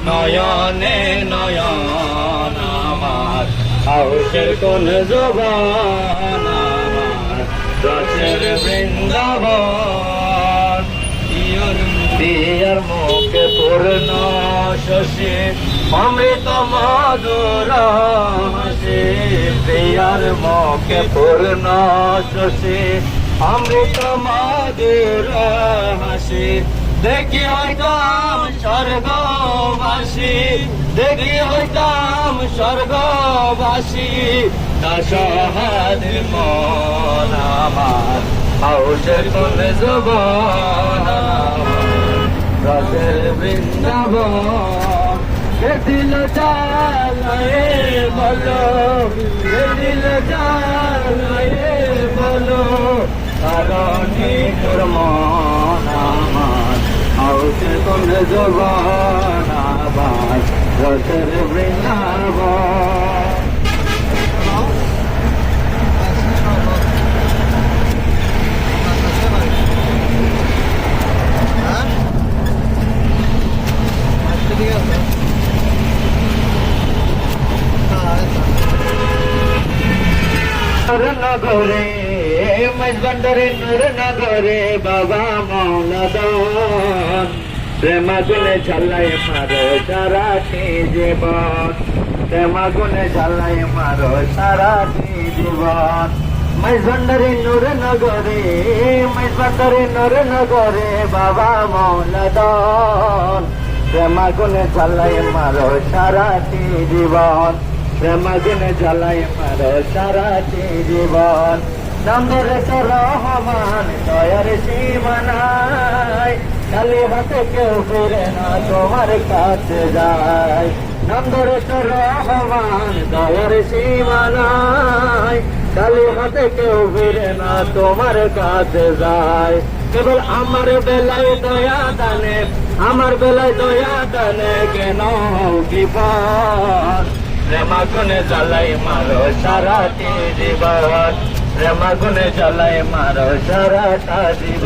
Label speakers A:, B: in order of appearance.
A: নয়নে নয়ন আমার আউশের কোন জবান আমার রসের বৃন্দাবন দিয়ার মুখে পূর্ণ শশী অমৃত মধুর হাসি দিয়ার মুখে পূর্ণ শশী অমৃত মধুর হাসি দেখি হইতাম স্বর্গবাসী দেখি হইতাম স্বর্গবাসী দাসহাদের মন আমার আউশের কোন জবান রসের বৃন্দাবন কে দিল জানায়ে বলো কে দিল জানায়ে বলো কারণে তোর মন আমার আউশের কোন জবান আমার রসের বৃন্দাবন নগরে মজবন্দরে নূর নগরে বাবা মৌলাদান প্রেমাগুনে ঝালাই মারো সারাটি জীবন প্রেমাগুনে ঝালাই মারো সারাটি জীবন মজবন্দরে নূর নগরে মজবন্দরে নূর নগরে বাবা মৌলাদান প্রেমাগুনে ঝালাই মারো সারাটি জীবন প্রেমাগুনে ঝালাই মারো সারাটি জীবন নন্দরে রহমান দয়ার সীমানায় খালি হাতে কেউ ফিরে না তোমার কাছে যায় নন্দরে রহমান দয়ার সীমানায় খালি হাতে কেউ ফিরে না তোমার কাছে যায় কেবল আমার বেলায় দয়া দানে আমার বেলায় দয়া দানে কেন বিপদ প্রেমাগুনে জ্বালাই মারো সারাটি জীবন প্রেমাগুনে জ্বালাই মারো সারাটা জীবন।